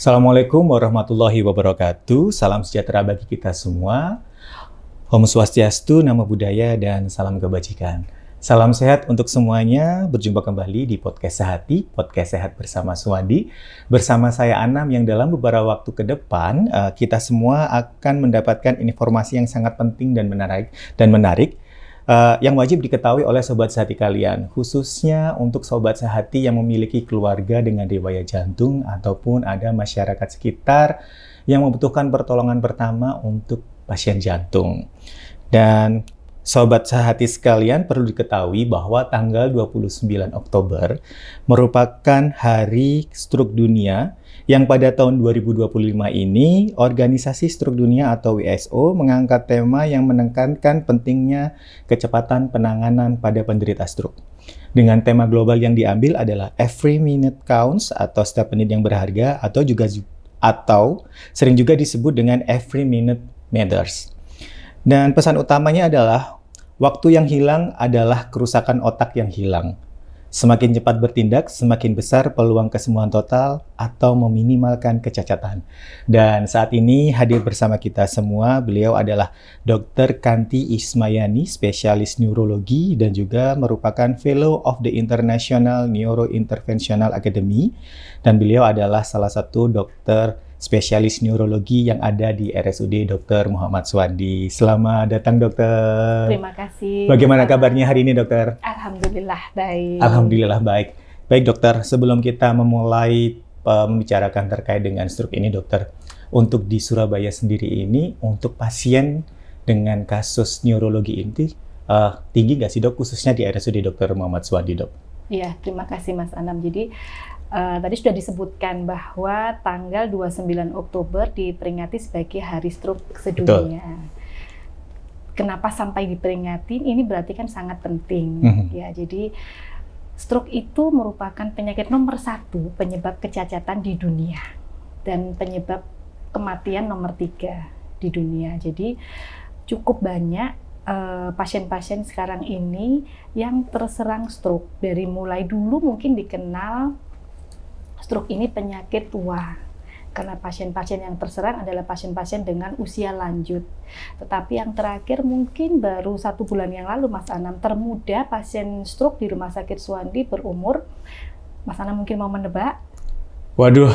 Assalamualaikum warahmatullahi wabarakatuh. Salam sejahtera bagi kita semua. Om Swastiastu, Namo Buddhaya, dan salam kebajikan. Salam sehat untuk semuanya. Berjumpa kembali di Podcast Sehati, Podcast Sehat bersama Swandi. Bersama saya Anam, yang dalam beberapa waktu ke depan kita semua akan mendapatkan informasi yang sangat penting dan menarik yang wajib diketahui oleh sobat sehati kalian, khususnya untuk sobat sehati yang memiliki keluarga dengan riwayat jantung ataupun ada masyarakat sekitar yang membutuhkan pertolongan pertama untuk pasien jantung. Dan sobat sehati sekalian, perlu diketahui bahwa tanggal 29 Oktober merupakan Hari Stroke Dunia, yang pada tahun 2025 ini Organisasi Stroke Dunia atau WSO mengangkat tema yang menekankan pentingnya kecepatan penanganan pada penderita stroke. Dengan tema global yang diambil adalah Every Minute Counts atau setiap menit yang berharga, atau sering juga disebut dengan Every Minute Matters. Dan pesan utamanya adalah waktu yang hilang adalah kerusakan otak yang hilang. Semakin cepat bertindak, semakin besar peluang kesembuhan total atau meminimalkan kecacatan. Dan saat ini hadir bersama kita semua, beliau adalah Dr. Kanti Ismayani, spesialis neurologi dan juga merupakan Fellow of the International Neurointerventional Academy. Dan beliau adalah salah satu dokter spesialis neurologi yang ada di RSUD Dr. Muhammad Swandi. Selamat datang, dokter. Terima kasih. Bagaimana kabarnya hari ini, dokter? Alhamdulillah baik. Alhamdulillah baik. Baik, dokter. Sebelum kita memulai membicarakan terkait dengan stroke ini, dokter, untuk di Surabaya sendiri ini, untuk pasien dengan kasus neurologi ini, tinggi nggak sih, dok? Khususnya di RSUD Dr. Muhammad Swandi, dok? Iya, terima kasih Mas Anam. Jadi, tadi sudah disebutkan bahwa tanggal 29 Oktober diperingati sebagai Hari Stroke Sedunia. Betul. Kenapa sampai diperingati? Ini berarti kan sangat penting. Ya, jadi stroke itu merupakan penyakit nomor 1 penyebab kecacatan di dunia dan penyebab kematian nomor 3 di dunia. Jadi cukup banyak pasien-pasien sekarang ini yang terserang stroke. Dari mulai dulu mungkin dikenal stroke ini penyakit tua, karena pasien-pasien yang terserang adalah pasien-pasien dengan usia lanjut. Tetapi yang terakhir mungkin baru 1 bulan yang lalu, Mas Anam, termuda pasien stroke di Rumah Sakit Swandi berumur, Mas Anam mungkin mau menebak? Waduh,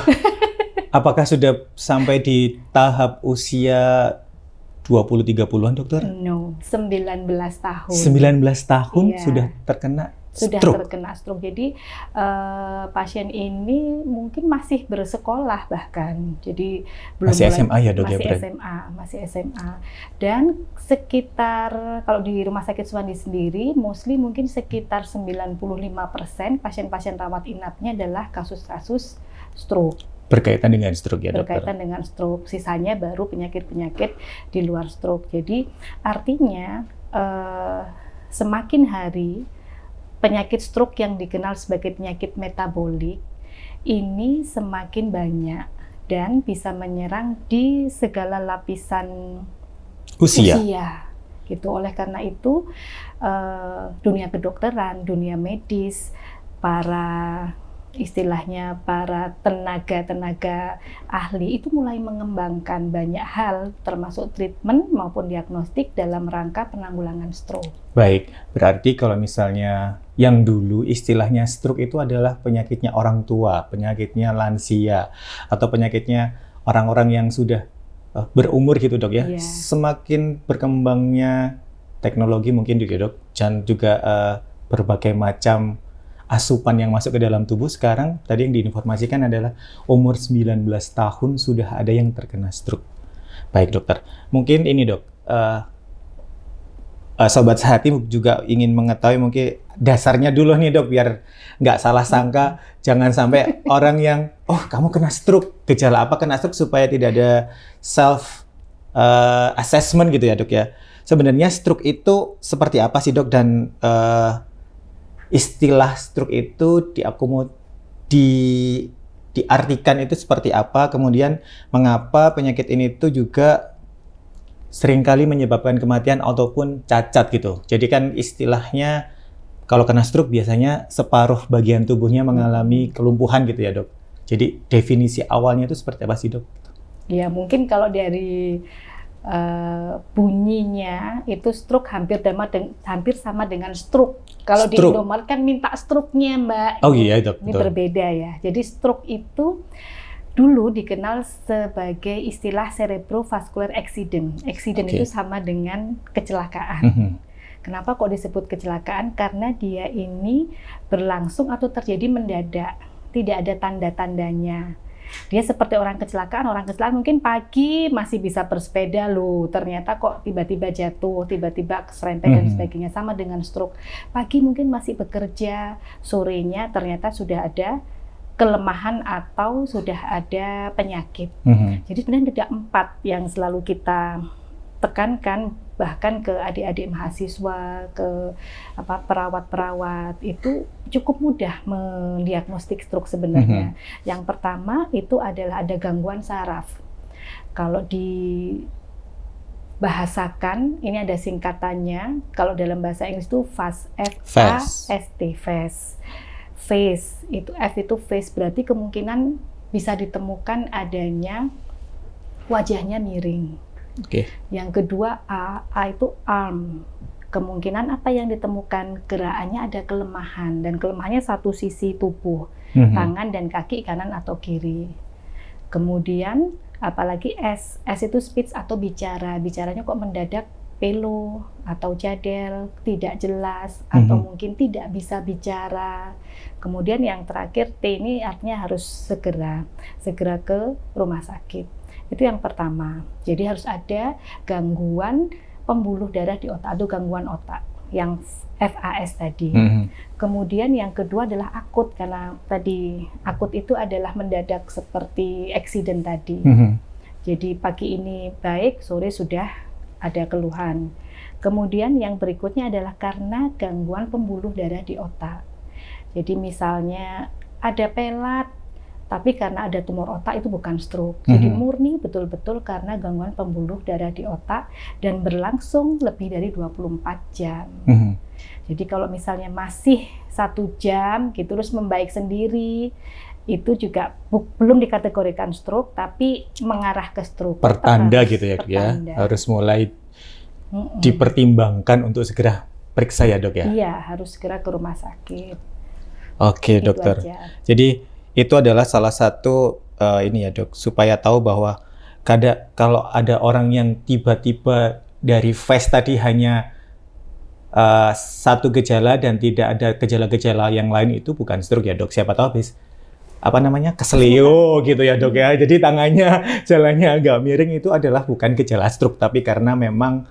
apakah sudah sampai di tahap usia 20-30-an, dokter? No, 19 tahun. 19 tahun iya. Sudah terkena stroke. Jadi pasien ini mungkin masih bersekolah bahkan. Jadi belum masih SMA ya, dok, masih SMA. Dan sekitar, kalau di Rumah Sakit Swandi sendiri, mostly mungkin sekitar 95% pasien-pasien rawat inapnya adalah kasus-kasus stroke. Berkaitan dengan stroke ya, dokter? Berkaitan dengan stroke. Sisanya baru penyakit-penyakit di luar stroke. Jadi artinya semakin hari penyakit stroke yang dikenal sebagai penyakit metabolik ini semakin banyak dan bisa menyerang di segala lapisan usia. Gitu. Oleh karena itu dunia kedokteran, dunia medis, para tenaga ahli itu mulai mengembangkan banyak hal, termasuk treatment maupun diagnostik dalam rangka penanggulangan stroke. Baik, berarti kalau misalnya yang dulu istilahnya stroke itu adalah penyakitnya orang tua, penyakitnya lansia, atau penyakitnya orang-orang yang sudah berumur gitu, dok ya. Yeah. Semakin berkembangnya teknologi mungkin juga, dok, dan juga berbagai macam asupan yang masuk ke dalam tubuh, sekarang tadi yang diinformasikan adalah umur 19 tahun sudah ada yang terkena stroke. Baik, dokter. Mungkin ini, dok, sobat sehati juga ingin mengetahui mungkin dasarnya dulu nih, dok, biar nggak salah sangka. Jangan sampai orang yang, oh kamu kena stroke, gejala apa kena stroke, supaya tidak ada self assessment gitu ya, dok ya. Sebenarnya stroke itu seperti apa sih, dok, dan istilah stroke itu diartikan itu seperti apa, kemudian mengapa penyakit ini itu juga seringkali menyebabkan kematian ataupun cacat gitu. Jadi kan istilahnya kalau kena stroke biasanya separuh bagian tubuhnya mengalami kelumpuhan gitu ya, dok. Jadi definisi awalnya itu seperti apa sih, Dok? Ya mungkin kalau dari bunyinya itu stroke hampir sama dengan stroke. Kalau di Stroke. Indomaret kan minta stroke-nya, Mbak. Oh iya, Dok. Ini Betul. berbeda ya. Jadi stroke itu dulu dikenal sebagai istilah cerebrovascular accident. Accident Oke. itu sama dengan kecelakaan. Mhm. Kenapa kok disebut kecelakaan? Karena dia ini berlangsung atau terjadi mendadak, tidak ada tanda-tandanya. Dia seperti orang kecelakaan mungkin pagi masih bisa bersepeda loh, ternyata kok tiba-tiba jatuh, tiba-tiba keserempet dan sebagainya. Sama dengan stroke, pagi mungkin masih bekerja, sorenya ternyata sudah ada kelemahan atau sudah ada penyakit. Jadi sebenarnya ada 4 yang selalu kita tekankan, bahkan ke adik-adik mahasiswa, ke perawat-perawat, itu cukup mudah mendiagnostik stroke sebenarnya. Yang pertama itu adalah ada gangguan saraf. Kalau dibahasakan, ini ada singkatannya. Kalau dalam bahasa Inggris itu FAST, F-A-S-T, FAST. Face itu, F itu face, berarti kemungkinan bisa ditemukan adanya wajahnya miring. Oke. Yang kedua A itu arm. Kemungkinan apa yang ditemukan, gerakannya ada kelemahan, dan kelemahannya satu sisi tubuh, tangan dan kaki kanan atau kiri. Kemudian apalagi S itu speech atau bicara. Bicaranya kok mendadak pelo atau jadel, tidak jelas, atau mungkin tidak bisa bicara. Kemudian yang terakhir T ini artinya harus segera ke rumah sakit. Itu yang pertama. Jadi harus ada gangguan pembuluh darah di otak atau gangguan otak yang FAS tadi. Kemudian yang kedua adalah akut, karena tadi akut itu adalah mendadak seperti accident tadi. Jadi pagi ini baik, sore sudah ada keluhan. Kemudian yang berikutnya adalah karena gangguan pembuluh darah di otak. Jadi misalnya ada pelat, tapi karena ada tumor otak itu bukan stroke. Jadi murni betul-betul karena gangguan pembuluh darah di otak dan berlangsung lebih dari 24 jam. Jadi kalau misalnya masih 1 jam gitu terus membaik sendiri, itu juga belum dikategorikan stroke tapi mengarah ke stroke. Pertanda gitu ya, Dok ya. Harus mulai dipertimbangkan untuk segera periksa ya, Dok ya. Iya, harus segera ke rumah sakit. Oke, dokter. Jadi itu adalah salah satu ini ya, Dok, supaya tahu bahwa kalau ada orang yang tiba-tiba dari FAST tadi hanya satu gejala dan tidak ada gejala-gejala yang lain, itu bukan stroke ya, Dok. Siapa tahu habis keselio gitu ya, Dok ya. Jadi tangannya jalannya agak miring, itu adalah bukan gejala stroke tapi karena memang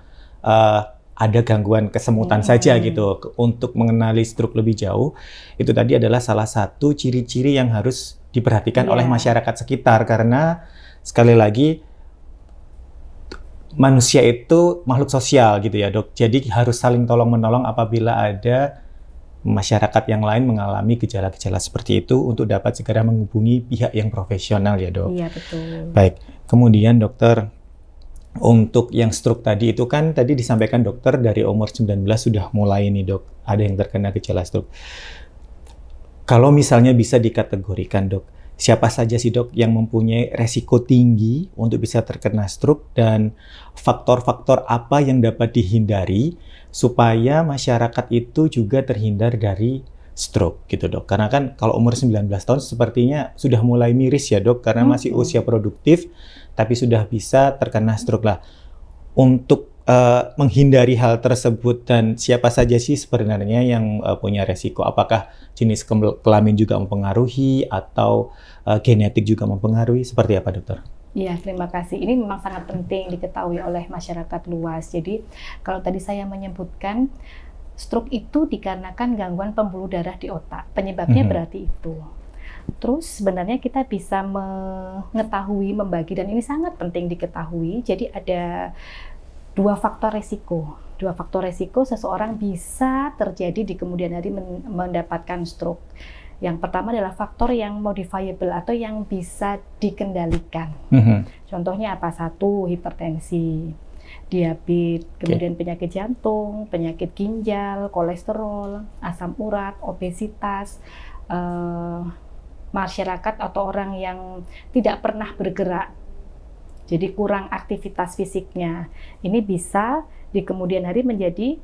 ada gangguan kesemutan saja gitu. Untuk mengenali stroke lebih jauh, itu tadi adalah salah satu ciri-ciri yang harus diperhatikan oleh masyarakat sekitar, karena sekali lagi manusia itu makhluk sosial gitu ya, Dok. Jadi harus saling tolong-menolong apabila ada masyarakat yang lain mengalami gejala-gejala seperti itu untuk dapat segera menghubungi pihak yang profesional ya, Dok. Iya, betul. Baik, kemudian dokter, untuk yang stroke tadi itu kan tadi disampaikan dokter dari umur 19 sudah mulai nih, Dok, ada yang terkena gejala stroke. Kalau misalnya bisa dikategorikan, Dok, siapa saja sih, Dok, yang mempunyai resiko tinggi untuk bisa terkena stroke dan faktor-faktor apa yang dapat dihindari supaya masyarakat itu juga terhindar dari stroke gitu, Dok. Karena kan kalau umur 19 tahun sepertinya sudah mulai miris ya, Dok, karena masih usia produktif tapi sudah bisa terkena stroke lah. Untuk menghindari hal tersebut dan siapa saja sih sebenarnya yang punya resiko? Apakah jenis kelamin juga mempengaruhi atau genetik juga mempengaruhi? Seperti apa, dokter? Iya, terima kasih. Ini memang sangat penting diketahui oleh masyarakat luas. Jadi kalau tadi saya menyebutkan stroke itu dikarenakan gangguan pembuluh darah di otak. Penyebabnya berarti itu. Terus sebenarnya kita bisa mengetahui, membagi, dan ini sangat penting diketahui. Jadi ada 2 faktor resiko. 2 faktor resiko seseorang bisa terjadi di kemudian hari mendapatkan stroke. Yang pertama adalah faktor yang modifiable atau yang bisa dikendalikan. Contohnya apa? 1, hipertensi, diabetes, kemudian penyakit jantung, penyakit ginjal, kolesterol, asam urat, obesitas, masyarakat atau orang yang tidak pernah bergerak, jadi kurang aktivitas fisiknya, ini bisa di kemudian hari menjadi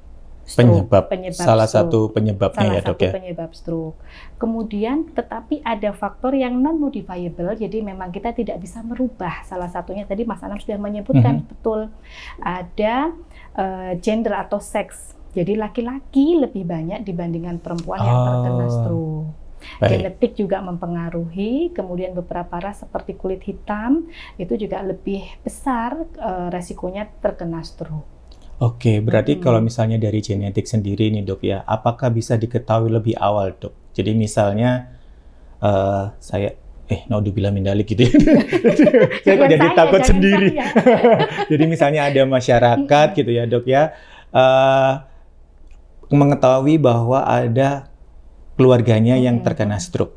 stroke, salah satu penyebabnya salah ya dok satu ya. penyebab stroke. Kemudian tetapi ada faktor yang non modifiable, jadi memang kita tidak bisa merubah. Salah satunya tadi Mas Anam sudah menyebutkan betul, ada gender atau seks. Jadi laki-laki lebih banyak dibandingkan perempuan yang terkena stroke. Baik. Genetik juga mempengaruhi, kemudian beberapa ras seperti kulit hitam itu juga lebih besar resikonya terkena stroke. Oke, berarti kalau misalnya dari genetik sendiri nih dok ya, apakah bisa diketahui lebih awal dok? Jadi misalnya saya, naudzubillah min dzalik gitu ya. Saya kok jadi takut sendiri. Jadi misalnya ada masyarakat gitu ya dok ya, mengetahui bahwa ada keluarganya yang terkena stroke.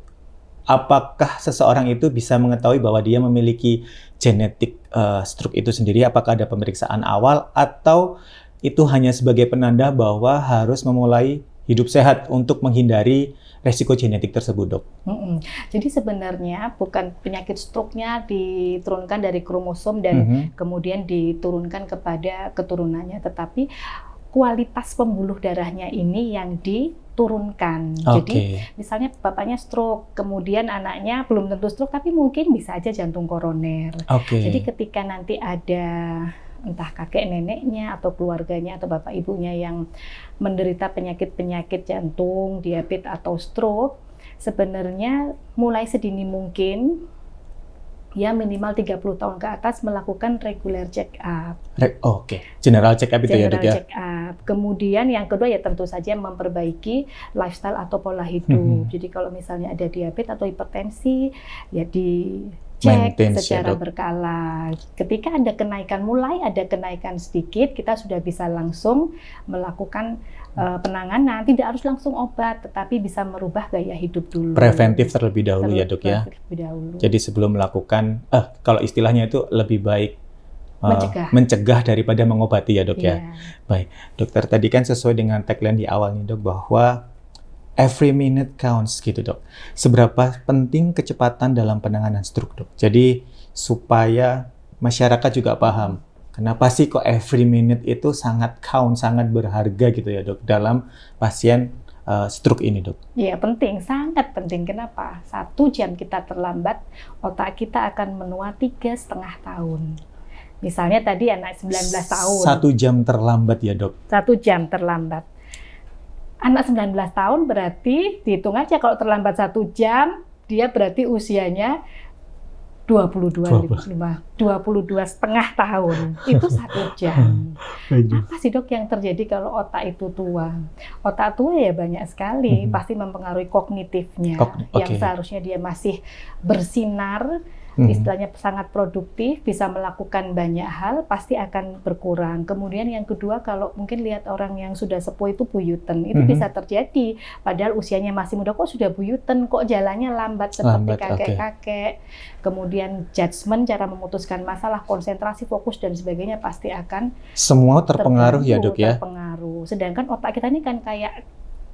Apakah seseorang itu bisa mengetahui bahwa dia memiliki genetik stroke itu sendiri? Apakah ada pemeriksaan awal atau itu hanya sebagai penanda bahwa harus memulai hidup sehat untuk menghindari resiko genetik tersebut, dok? Jadi sebenarnya bukan penyakit stroke-nya diturunkan dari kromosom dan kemudian diturunkan kepada keturunannya, tetapi kualitas pembuluh darahnya ini yang diturunkan. Jadi misalnya bapaknya stroke, kemudian anaknya belum tentu stroke, tapi mungkin bisa aja jantung koroner. Jadi ketika nanti ada entah kakek neneknya atau keluarganya atau bapak ibunya yang menderita penyakit-penyakit jantung, diabetes atau stroke, sebenarnya mulai sedini mungkin ya minimal 30 tahun ke atas melakukan regular check up. General check up itu ya dok ya? Check up. Kemudian yang kedua ya tentu saja memperbaiki lifestyle atau pola hidup. Jadi kalau misalnya ada diabetes atau hipertensi ya dicek secara berkala. Ketika ada kenaikan, mulai ada kenaikan sedikit, kita sudah bisa langsung melakukan penanganan, tidak harus langsung obat, tetapi bisa merubah gaya hidup dulu. Preventif terlebih dahulu ya dok ya. Jadi sebelum melakukan, kalau istilahnya itu lebih baik mencegah daripada mengobati ya dok ya. Baik, dokter tadi kan sesuai dengan tagline di awal nih dok bahwa every minute counts gitu dok. Seberapa penting kecepatan dalam penanganan stroke dok? Jadi supaya masyarakat juga paham. Kenapa sih kok every minute itu sangat count, sangat berharga gitu ya dok dalam pasien stroke ini dok? Iya penting, sangat penting. Kenapa? 1 jam kita terlambat, otak kita akan menua 3,5 tahun. Misalnya tadi anak 19 tahun. 1 jam terlambat ya dok? 1 jam terlambat. Anak 19 tahun berarti dihitung aja kalau terlambat 1 jam, dia berarti usianya 22,5 tahun. Itu 1 jam. Apa sih dok yang terjadi kalau otak itu tua? Otak tua ya banyak sekali, pasti mempengaruhi kognitifnya. Yang seharusnya dia masih bersinar, istilahnya sangat produktif, bisa melakukan banyak hal, pasti akan berkurang. Kemudian yang kedua, kalau mungkin lihat orang yang sudah sepuh itu buyuten, itu bisa terjadi. Padahal usianya masih muda, kok sudah buyuten, kok jalannya lambat seperti kakek-kakek. Kemudian judgement, cara memutuskan masalah, konsentrasi, fokus, dan sebagainya pasti akan semua terpengaruh ya dok ya? Terpengaruh. Sedangkan otak kita ini kan kayak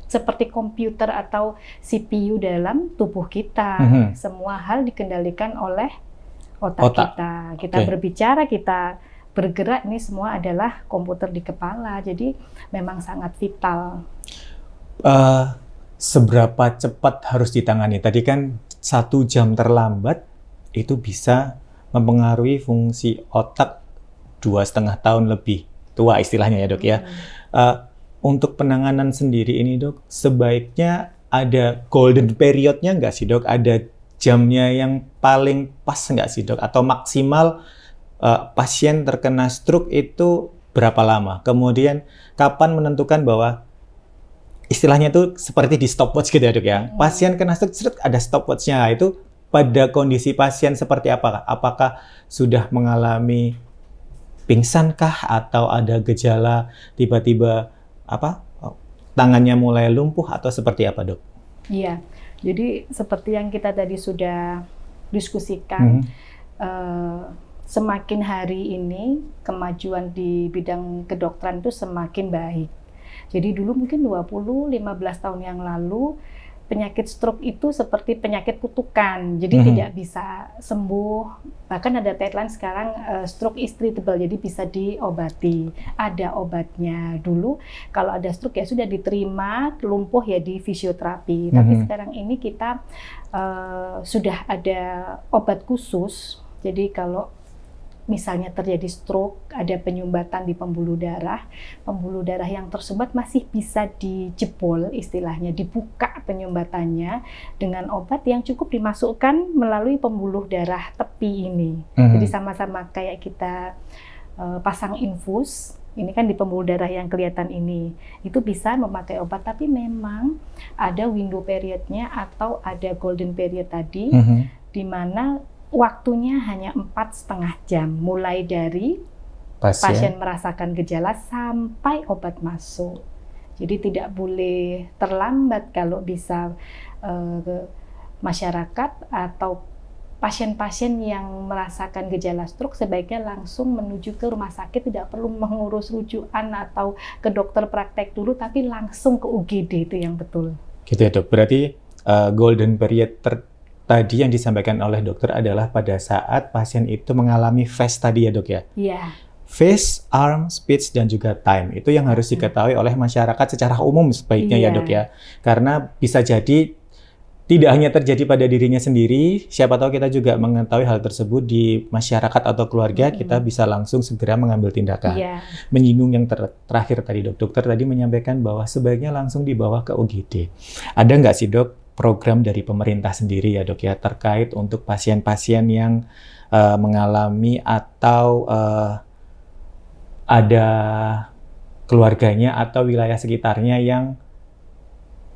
seperti komputer atau CPU dalam tubuh kita. Semua hal dikendalikan oleh otak. kita. Kita berbicara, kita bergerak, ini semua adalah komputer di kepala. Jadi memang sangat vital. Seberapa cepat harus ditangani? Tadi kan 1 jam terlambat itu bisa mempengaruhi fungsi otak 2,5 tahun lebih tua istilahnya ya dok ya. Untuk penanganan sendiri ini dok, sebaiknya ada golden periodnya nggak sih dok? Ada jamnya yang paling pas nggak sih dok? Atau maksimal pasien terkena stroke itu berapa lama? Kemudian kapan menentukan bahwa istilahnya itu seperti di stopwatch gitu ya dok ya? Pasien kena stroke ada stopwatchnya, itu pada kondisi pasien seperti apa? Apakah sudah mengalami pingsankah atau ada gejala tiba-tiba tangannya mulai lumpuh atau seperti apa dok? Iya, jadi seperti yang kita tadi sudah diskusikan, semakin hari ini kemajuan di bidang kedokteran itu semakin baik. Jadi dulu mungkin 20-15 tahun yang lalu penyakit stroke itu seperti penyakit kutukan, jadi tidak bisa sembuh. Bahkan ada tagline sekarang, stroke is treatable, jadi bisa diobati. Ada obatnya. Dulu kalau ada stroke ya sudah diterima, lumpuh ya di fisioterapi. Tapi sekarang ini kita sudah ada obat khusus. Jadi kalau misalnya terjadi stroke, ada penyumbatan di pembuluh darah yang tersumbat masih bisa dijebol, istilahnya dibuka penyumbatannya dengan obat yang cukup dimasukkan melalui pembuluh darah tepi ini. Jadi sama-sama kayak kita pasang infus, ini kan di pembuluh darah yang kelihatan ini, itu bisa memakai obat, tapi memang ada window periodnya atau ada golden period tadi, di mana waktunya hanya 4,5 jam, mulai dari pasien merasakan gejala sampai obat masuk. Jadi tidak boleh terlambat kalau bisa masyarakat atau pasien-pasien yang merasakan gejala stroke sebaiknya langsung menuju ke rumah sakit, tidak perlu mengurus rujukan atau ke dokter praktek dulu, tapi langsung ke UGD, itu yang betul. Gitu ya dok, berarti golden period tadi yang disampaikan oleh dokter adalah pada saat pasien itu mengalami phase tadi ya dok ya? Iya. Phase, arm, speech, dan juga time. Itu yang harus diketahui oleh masyarakat secara umum sebaiknya ya dok ya. Karena bisa jadi tidak hanya terjadi pada dirinya sendiri, siapa tahu kita juga mengetahui hal tersebut di masyarakat atau keluarga, kita bisa langsung segera mengambil tindakan. Menyinggung yang terakhir tadi dok, dokter tadi menyampaikan bahwa sebaiknya langsung dibawa ke UGD. Ada nggak sih dok program dari pemerintah sendiri ya dok ya terkait untuk pasien-pasien yang mengalami atau ada keluarganya atau wilayah sekitarnya yang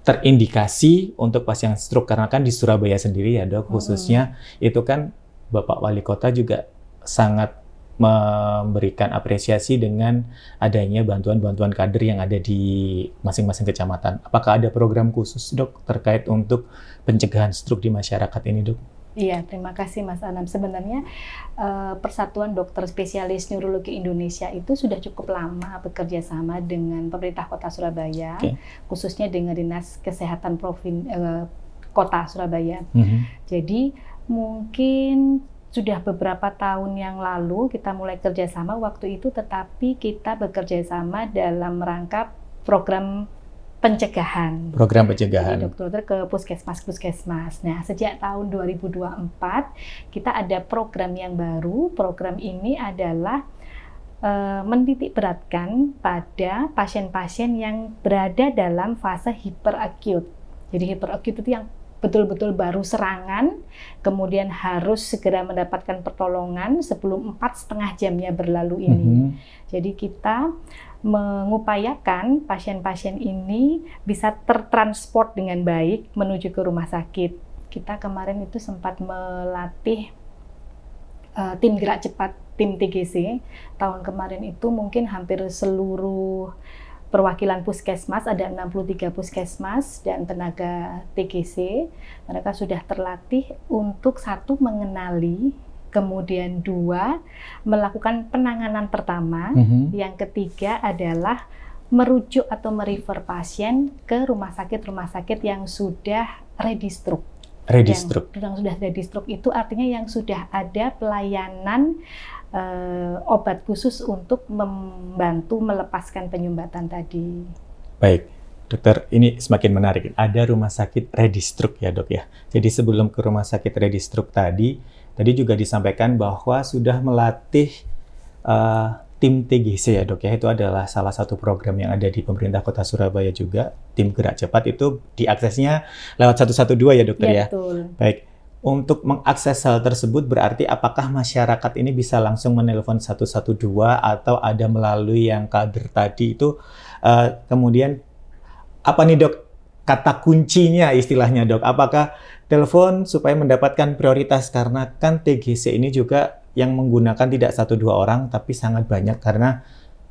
terindikasi untuk pasien stroke, karena kan di Surabaya sendiri ya dok khususnya itu kan Bapak Wali Kota juga sangat memberikan apresiasi dengan adanya bantuan-bantuan kader yang ada di masing-masing kecamatan. Apakah ada program khusus dok terkait untuk pencegahan stroke di masyarakat ini dok? Iya, terima kasih Mas Anam. Sebenarnya Persatuan Dokter Spesialis Neurologi Indonesia itu sudah cukup lama bekerja sama dengan pemerintah Kota Surabaya, khususnya dengan Dinas Kesehatan Kota Surabaya. Jadi mungkin sudah beberapa tahun yang lalu kita mulai kerjasama waktu itu, tetapi kita bekerja sama dalam rangka program pencegahan. Program pencegahan. Jadi dokter ke puskesmas. Nah, sejak tahun 2024 kita ada program yang baru. Program ini adalah menitik beratkan pada pasien-pasien yang berada dalam fase hiperakut. Jadi hiperakut itu yang betul-betul baru serangan, kemudian harus segera mendapatkan pertolongan sebelum 4,5 jamnya berlalu ini. Jadi kita mengupayakan pasien-pasien ini bisa tertransport dengan baik menuju ke rumah sakit. Kita kemarin itu sempat melatih tim gerak cepat, tim TGC. Tahun kemarin itu mungkin hampir seluruh perwakilan puskesmas, ada 63 puskesmas dan tenaga TGC, mereka sudah terlatih untuk satu mengenali, kemudian dua melakukan penanganan pertama, yang ketiga adalah merujuk atau merefer pasien ke rumah sakit yang sudah ready stroke. Yang sudah ready stroke itu artinya yang sudah ada pelayanan obat khusus untuk membantu melepaskan penyumbatan tadi. Baik, dokter, ini semakin menarik. Ada rumah sakit ready stroke ya dok ya. Jadi sebelum ke rumah sakit ready stroke tadi juga disampaikan bahwa sudah melatih tim TGC ya dok ya. Itu adalah salah satu program yang ada di pemerintah Kota Surabaya juga. Tim gerak cepat itu diaksesnya lewat 112 ya dokter ya. Betul. Baik. Untuk mengakses hal tersebut berarti apakah masyarakat ini bisa langsung menelpon 112 atau ada melalui yang kader tadi itu, kemudian apa nih dok kata kuncinya istilahnya dok? Apakah telepon supaya mendapatkan prioritas, karena kan TGC ini juga yang menggunakan tidak 1-2 orang tapi sangat banyak, karena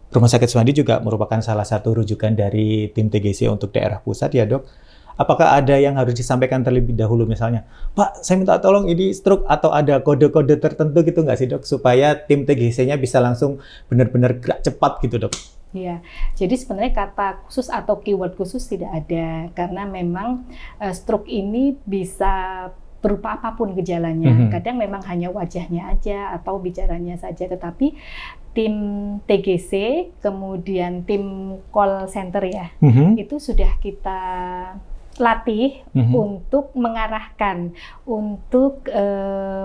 Rumah Sakit Suwandi juga merupakan salah satu rujukan dari tim TGC untuk daerah pusat ya dok. Apakah ada yang harus disampaikan terlebih dahulu, misalnya, Pak, saya minta tolong ini stroke, atau ada kode-kode tertentu gitu nggak sih dok, supaya tim TGC-nya bisa langsung benar-benar gerak cepat gitu dok? Ya, jadi sebenarnya kata khusus atau keyword khusus tidak ada karena memang stroke ini bisa berupa apapun gejalanya. Kadang memang hanya wajahnya aja atau bicaranya saja, tetapi tim TGC kemudian tim call center ya, itu sudah kita latih untuk mengarahkan, untuk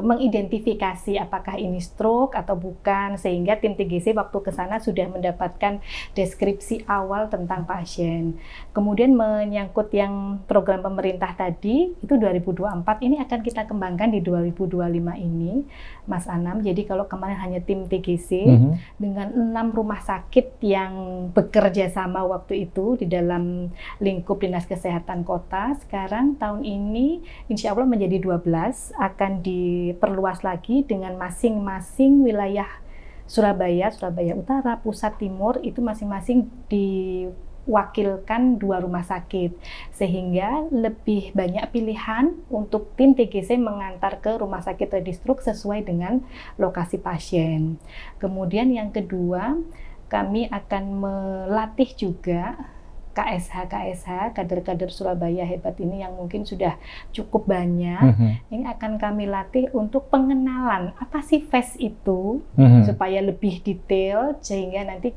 mengidentifikasi apakah ini stroke atau bukan, sehingga tim TGC waktu ke sana sudah mendapatkan deskripsi awal tentang pasien. Kemudian menyangkut yang program pemerintah tadi, itu 2024, ini akan kita kembangkan di 2025 ini, Mas Anam. Jadi kalau kemarin hanya tim TGC, dengan 6 rumah sakit yang bekerja sama waktu itu di dalam lingkup Dinas Kesehatan Kota, sekarang tahun ini insya Allah menjadi 12, akan diperluas lagi dengan masing-masing wilayah Surabaya Utara, Pusat, Timur, itu masing-masing diwakilkan 2 rumah sakit, sehingga lebih banyak pilihan untuk tim TGC mengantar ke rumah sakit Redistroke sesuai dengan lokasi pasien. Kemudian yang kedua, kami akan melatih juga KSH, kader-kader Surabaya hebat ini yang mungkin sudah cukup banyak. Ini akan kami latih untuk pengenalan apa sih FAST itu, supaya lebih detail, sehingga nanti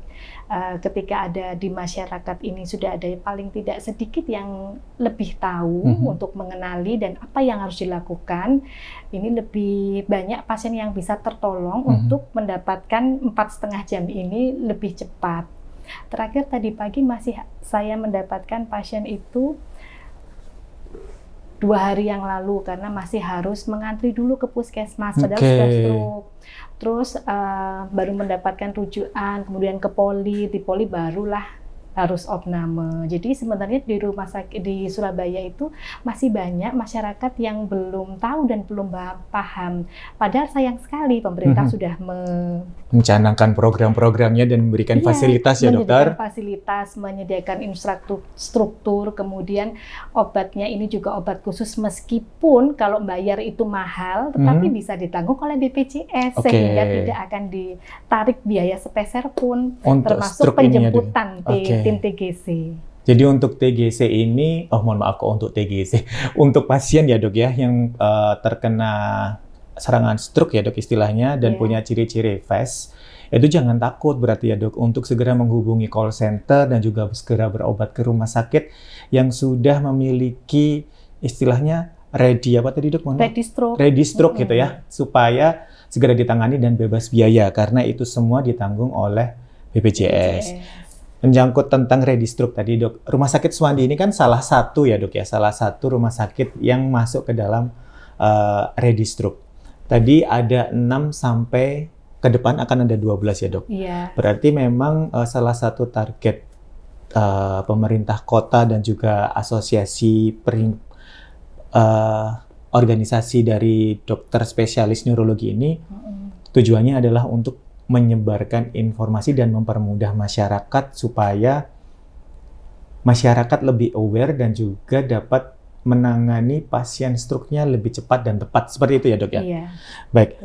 ketika ada di masyarakat ini sudah ada paling tidak sedikit yang lebih tahu untuk mengenali dan apa yang harus dilakukan. Ini lebih banyak pasien yang bisa tertolong untuk mendapatkan 4,5 jam ini lebih cepat. Terakhir tadi pagi masih saya mendapatkan pasien itu 2 hari yang lalu karena masih harus mengantri dulu ke puskesmas, padahal sudah stroke. Terus baru mendapatkan rujukan, kemudian ke poli, di poli barulah harus opname. Jadi sebenarnya di rumah sakit di Surabaya itu masih banyak masyarakat yang belum tahu dan belum paham. Padahal sayang sekali pemerintah sudah mencanangkan program-programnya dan memberikan fasilitas ya dokter. Menyediakan fasilitas, menyediakan infrastruktur, kemudian obatnya ini juga obat khusus meskipun kalau bayar itu mahal, tetapi bisa ditanggung oleh BPJS sehingga tidak akan ditarik biaya sepeser pun, untuk termasuk penjemputan tim TGC. Jadi untuk TGC ini, mohon maaf kok untuk TGC, untuk pasien ya dok ya yang terkena serangan stroke ya dok istilahnya dan punya ciri-ciri FAST, itu jangan takut berarti ya dok untuk segera menghubungi call center dan juga segera berobat ke rumah sakit yang sudah memiliki istilahnya ready dok? Ready stroke gitu ya, supaya segera ditangani dan bebas biaya karena itu semua ditanggung oleh BPJS. Menyangkut tentang ready stroke tadi dok, Rumah Sakit Suwandi ini kan salah satu ya dok ya, salah satu rumah sakit yang masuk ke dalam ready stroke. Tadi ada 6 sampai ke depan akan ada 12 ya dok. Iya. Berarti memang salah satu target pemerintah kota dan juga asosiasi organisasi dari dokter spesialis neurologi ini tujuannya adalah untuk menyebarkan informasi dan mempermudah masyarakat supaya masyarakat lebih aware dan juga dapat menangani pasien stroke-nya lebih cepat dan tepat. Seperti itu ya dok ya? Iya. Baik,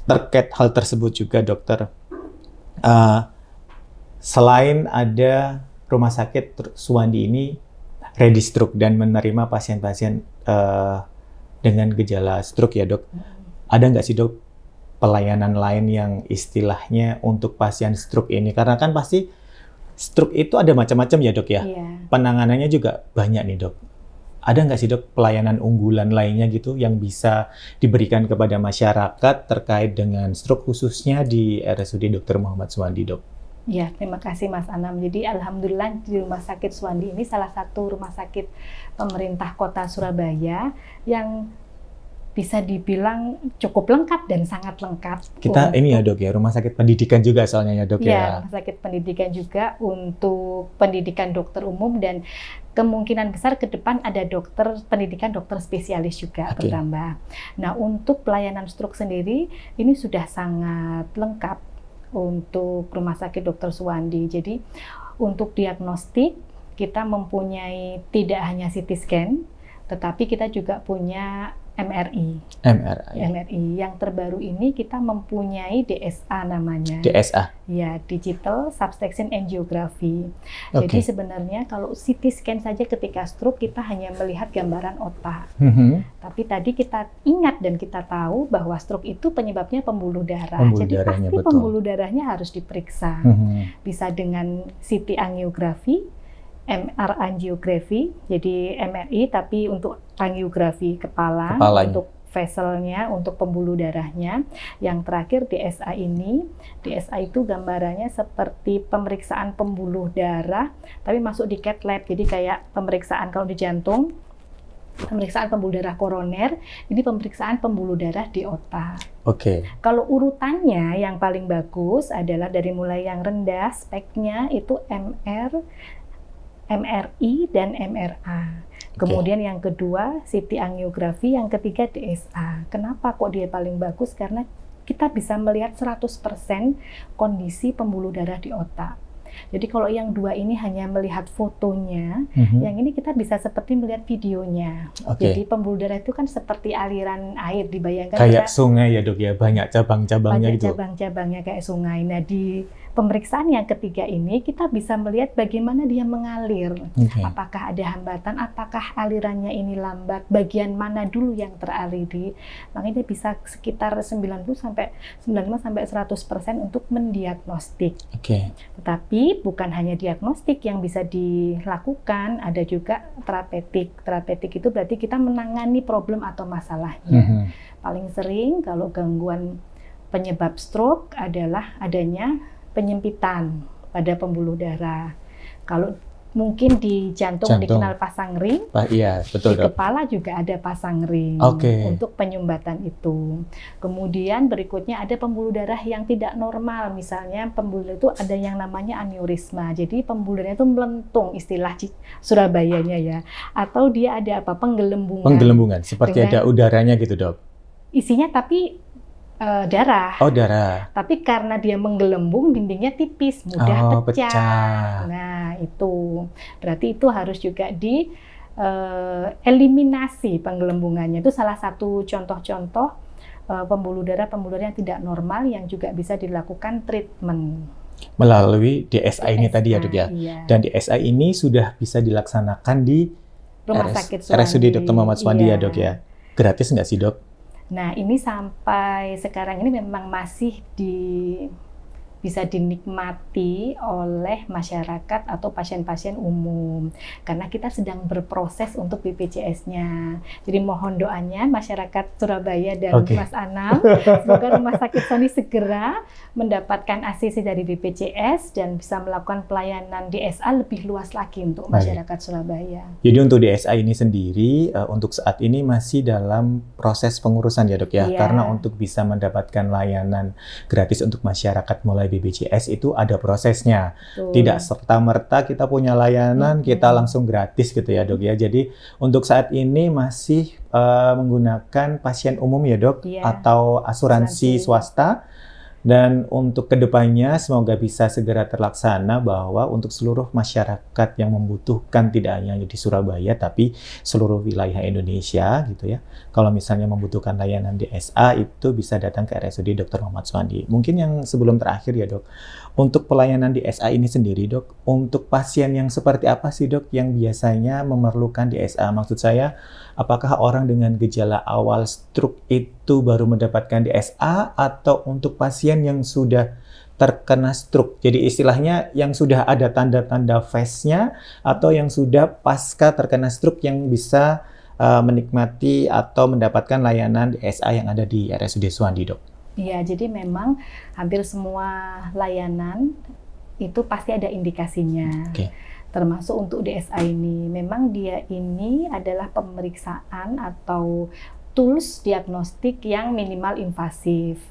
terkait hal tersebut juga dokter, selain ada rumah sakit Suwandi ini ready stroke dan menerima pasien-pasien dengan gejala stroke ya dok, ada nggak sih dok pelayanan lain yang istilahnya untuk pasien stroke ini? Karena kan pasti stroke itu ada macam-macam ya dok ya. Penanganannya juga banyak nih dok. Ada nggak sih dok pelayanan unggulan lainnya gitu yang bisa diberikan kepada masyarakat terkait dengan stroke khususnya di RSUD Dr. Muhammad Suwandi dok? Ya, terima kasih Mas Anam. Jadi alhamdulillah di Rumah Sakit Suwandi ini salah satu rumah sakit pemerintah Kota Surabaya yang bisa dibilang cukup lengkap dan sangat lengkap. Kita ini ya dok ya, rumah sakit pendidikan juga soalnya ya dok ya. Iya, rumah sakit pendidikan juga untuk pendidikan dokter umum dan kemungkinan besar ke depan ada pendidikan dokter spesialis juga bertambah. Nah untuk pelayanan stroke sendiri ini sudah sangat lengkap untuk Rumah Sakit Dr. Suwandi. Jadi untuk diagnostik kita mempunyai tidak hanya CT scan, tetapi kita juga punya MRI. MRI. MRI. Yang terbaru ini kita mempunyai DSA namanya. DSA. Ya, Digital Subtraction Angiography. Jadi sebenarnya kalau CT scan saja ketika stroke kita hanya melihat gambaran otak. Tapi tadi kita ingat dan kita tahu bahwa stroke itu penyebabnya pembuluh darah. Jadi pasti pembuluh darahnya harus diperiksa. Bisa dengan CT angiografi, MR angiografi, jadi MRI tapi untuk angiografi kepala, untuk vesselnya, untuk pembuluh darahnya. Yang terakhir DSA ini, DSA itu gambarannya seperti pemeriksaan pembuluh darah, tapi masuk di cath lab, jadi kayak pemeriksaan kalau di jantung, pemeriksaan pembuluh darah koroner, ini pemeriksaan pembuluh darah di otak. Kalau urutannya yang paling bagus adalah dari mulai yang rendah, speknya itu MRI dan MRA. Kemudian yang kedua CT angiografi, yang ketiga DSA. Kenapa kok dia paling bagus? Karena kita bisa melihat 100% kondisi pembuluh darah di otak. Jadi kalau yang dua ini hanya melihat fotonya, yang ini kita bisa seperti melihat videonya. Jadi pembuluh darah itu kan seperti aliran air, dibayangkan kayak sungai ya dok ya, banyak cabang-cabangnya gitu. Banyak cabang-cabangnya kayak sungai. Nah di pemeriksaan yang ketiga ini kita bisa melihat bagaimana dia mengalir. Apakah ada hambatan, apakah alirannya ini lambat, bagian mana dulu yang teraliri. Makanya dia bisa sekitar 95 sampai 100% untuk mendiagnostik. Tetapi bukan hanya diagnostik yang bisa dilakukan, ada juga terapeutik. Terapeutik itu berarti kita menangani problem atau masalahnya. Paling sering kalau gangguan penyebab stroke adalah adanya penyempitan pada pembuluh darah. Kalau mungkin di jantung dikenal pasang ring, iya, betul, di kepala juga ada pasang ring untuk penyumbatan itu. Kemudian berikutnya ada pembuluh darah yang tidak normal, misalnya pembuluh itu ada yang namanya aneurisma, jadi pembuluh darah itu melentung, istilah Surabayanya ya, atau dia ada apa, penggelembungan seperti ada udaranya gitu dok. Isinya tapi darah. Darah. Tapi karena dia menggelembung, dindingnya tipis, mudah pecah. Nah, itu berarti itu harus juga di eliminasi penggelembungannya. Itu salah satu contoh-contoh pembuluh darah yang tidak normal yang juga bisa dilakukan treatment melalui DSA ini tadi ya dok ya. Dan DSA ini sudah bisa dilaksanakan di Rumah Sakit RSUD Dr. Muhammad Suwandi ya dok ya. Gratis nggak sih dok? Nah, ini sampai sekarang ini memang masih bisa dinikmati oleh masyarakat atau pasien-pasien umum karena kita sedang berproses untuk BPJS-nya. Jadi mohon doanya masyarakat Surabaya dan Mas Anam, semoga Rumah Sakit Suwandi segera mendapatkan ACC dari BPJS dan bisa melakukan pelayanan DSA lebih luas lagi untuk masyarakat Surabaya. Jadi untuk DSA ini sendiri untuk saat ini masih dalam proses pengurusan ya dok ya, karena untuk bisa mendapatkan layanan gratis untuk masyarakat mulai BPJS itu ada prosesnya. Tidak serta-merta kita punya layanan, kita langsung gratis gitu ya dok ya. Jadi untuk saat ini masih menggunakan pasien umum ya dok, atau asuransi swasta. Dan untuk kedepannya semoga bisa segera terlaksana bahwa untuk seluruh masyarakat yang membutuhkan, tidak hanya di Surabaya tapi seluruh wilayah Indonesia gitu ya. Kalau misalnya membutuhkan layanan DSA itu bisa datang ke RSUD Dr. Muhammad Suwandi. Mungkin yang sebelum terakhir ya dok, untuk pelayanan DSA ini sendiri dok, untuk pasien yang seperti apa sih dok yang biasanya memerlukan DSA? Maksud saya, apakah orang dengan gejala awal stroke itu baru mendapatkan DSA atau untuk pasien yang sudah terkena stroke? Jadi istilahnya yang sudah ada tanda-tanda phase-nya atau yang sudah pasca terkena stroke yang bisa menikmati atau mendapatkan layanan DSA yang ada di RSUD Suwandi dok? Iya, jadi memang hampir semua layanan itu pasti ada indikasinya. Termasuk untuk DSA ini. Memang dia ini adalah pemeriksaan atau tools diagnostik yang minimal invasif.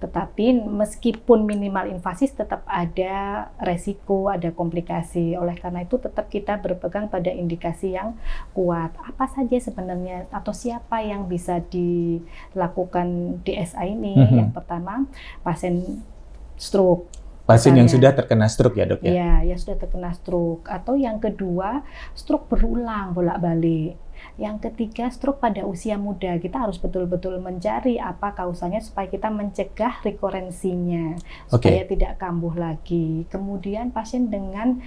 Tetapi meskipun minimal invasif tetap ada resiko, ada komplikasi. Oleh karena itu tetap kita berpegang pada indikasi yang kuat. Apa saja sebenarnya atau siapa yang bisa dilakukan DSA ini? Yang pertama, pasien stroke. Pasien yang sudah terkena stroke ya dok ya? Iya, yang sudah terkena stroke. Atau yang kedua, stroke berulang bolak-balik. Yang ketiga, stroke pada usia muda. Kita harus betul-betul mencari apa kausanya supaya kita mencegah rekurensinya, supaya tidak kambuh lagi. Kemudian pasien dengan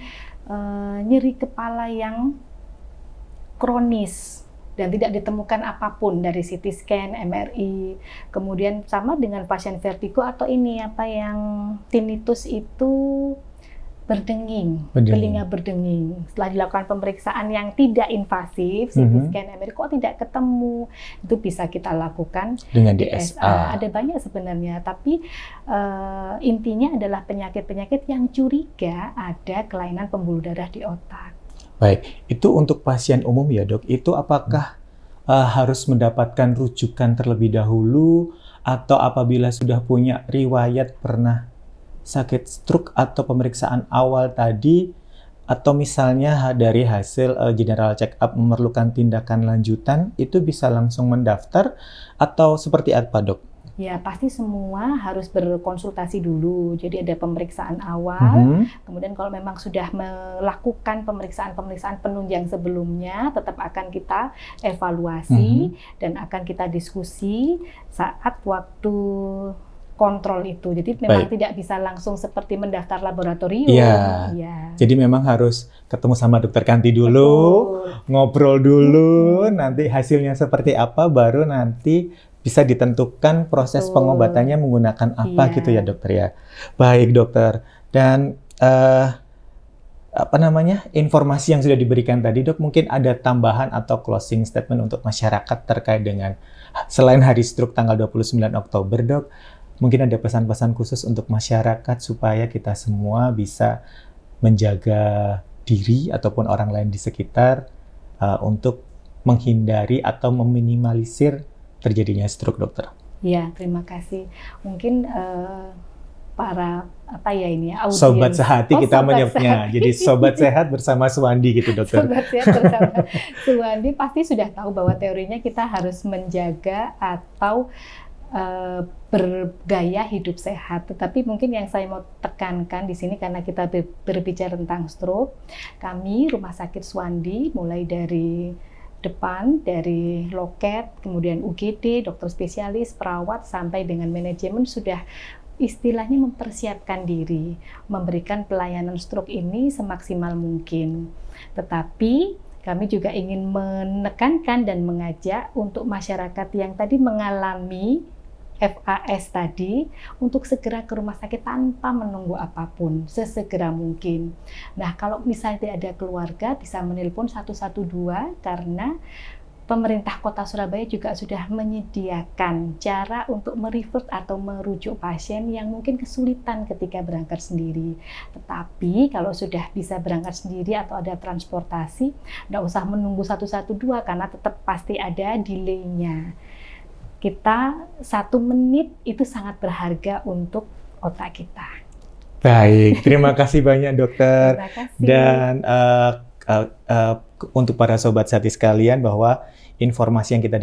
nyeri kepala yang kronis dan tidak ditemukan apapun dari CT scan, MRI. Kemudian sama dengan pasien vertigo atau ini yang tinnitus itu berdenging, telinga berdenging. Setelah dilakukan pemeriksaan yang tidak invasif, CT scan, MRI kok tidak ketemu, itu bisa kita lakukan dengan DSA. Ada banyak sebenarnya, tapi intinya adalah penyakit-penyakit yang curiga ada kelainan pembuluh darah di otak. Baik, itu untuk pasien umum ya dok, itu apakah harus mendapatkan rujukan terlebih dahulu atau apabila sudah punya riwayat pernah sakit stroke atau pemeriksaan awal tadi atau misalnya dari hasil general check up memerlukan tindakan lanjutan itu bisa langsung mendaftar atau seperti apa dok? Ya, pasti semua harus berkonsultasi dulu. Jadi ada pemeriksaan awal, kemudian kalau memang sudah melakukan pemeriksaan penunjang sebelumnya, tetap akan kita evaluasi dan akan kita diskusi saat waktu kontrol itu. Jadi memang tidak bisa langsung seperti mendaftar laboratorium. Iya. Jadi memang harus ketemu sama dokter Kanti dulu, ngobrol dulu, nanti hasilnya seperti apa, baru nanti bisa ditentukan proses pengobatannya menggunakan apa gitu ya dokter ya. Baik dokter. Dan informasi yang sudah diberikan tadi dok, mungkin ada tambahan atau closing statement untuk masyarakat terkait dengan selain Hari Stroke tanggal 29 Oktober dok, mungkin ada pesan-pesan khusus untuk masyarakat supaya kita semua bisa menjaga diri ataupun orang lain di sekitar untuk menghindari atau meminimalisir terjadinya stroke dokter. Ya, terima kasih. Mungkin para audiens. Sobat sehati kita menyebutnya. Jadi sobat sehat bersama Suwandi gitu dokter. Sobat sehat bersama Suwandi pasti sudah tahu bahwa teorinya kita harus menjaga atau bergaya hidup sehat. Tetapi mungkin yang saya mau tekankan di sini karena kita berbicara tentang stroke, kami Rumah Sakit Suwandi mulai dari depan, dari loket, kemudian UGD, dokter spesialis, perawat, sampai dengan manajemen sudah istilahnya mempersiapkan diri, memberikan pelayanan stroke ini semaksimal mungkin. Tetapi kami juga ingin menekankan dan mengajak untuk masyarakat yang tadi mengalami FAS tadi untuk segera ke rumah sakit tanpa menunggu apapun, sesegera mungkin. Nah, kalau misalnya tidak ada keluarga, bisa menelpon 112 karena pemerintah Kota Surabaya juga sudah menyediakan cara untuk merefer atau merujuk pasien yang mungkin kesulitan ketika berangkat sendiri. Tetapi kalau sudah bisa berangkat sendiri atau ada transportasi, nggak usah menunggu 112 karena tetap pasti ada delay-nya. Kita 1 menit itu sangat berharga untuk otak kita. Baik, terima kasih banyak dokter. Terima kasih. Dan untuk para sobat sehati sekalian bahwa informasi yang kita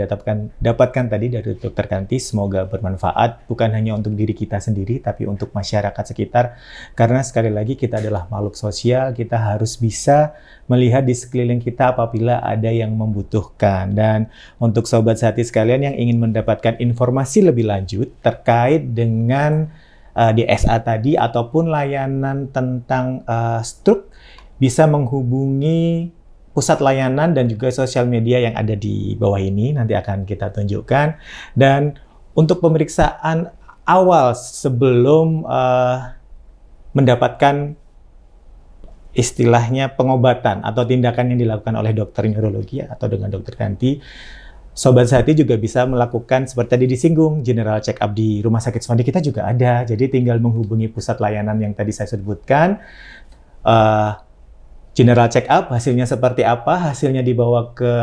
dapatkan tadi dari Dr. Kanti semoga bermanfaat bukan hanya untuk diri kita sendiri tapi untuk masyarakat sekitar, karena sekali lagi kita adalah makhluk sosial, kita harus bisa melihat di sekeliling kita apabila ada yang membutuhkan. Dan untuk sobat sehati sekalian yang ingin mendapatkan informasi lebih lanjut terkait dengan DSA tadi ataupun layanan tentang stroke, bisa menghubungi pusat layanan dan juga sosial media yang ada di bawah ini, nanti akan kita tunjukkan. Dan untuk pemeriksaan awal sebelum mendapatkan istilahnya pengobatan atau tindakan yang dilakukan oleh dokter neurologi atau dengan dokter Kanti, sobat sehati juga bisa melakukan seperti tadi disinggung, general check up di Rumah Sakit Suwandi kita juga ada. Jadi tinggal menghubungi pusat layanan yang tadi saya sebutkan. General check up, hasilnya seperti apa, hasilnya dibawa ke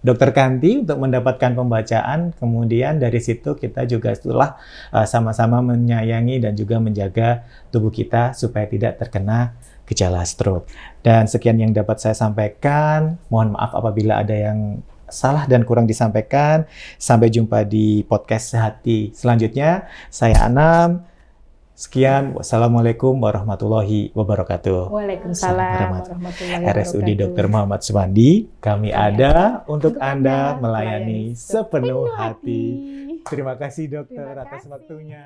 dokter Kanti untuk mendapatkan pembacaan, kemudian dari situ kita juga setelah sama-sama menyayangi dan juga menjaga tubuh kita supaya tidak terkena gejala stroke. Dan sekian yang dapat saya sampaikan, mohon maaf apabila ada yang salah dan kurang disampaikan. Sampai jumpa di podcast Sehati selanjutnya. Saya Anam, Sekian, wassalamualaikum warahmatullahi wabarakatuh. Waalaikumsalam warahmatullahi RSUD wabarakatuh. Dr. Muhammad Suwandi, kami ada untuk Untuk Anda Anda melayani sepenuh hati. hati. Terima kasih dokter Terima atas kasih. waktunya.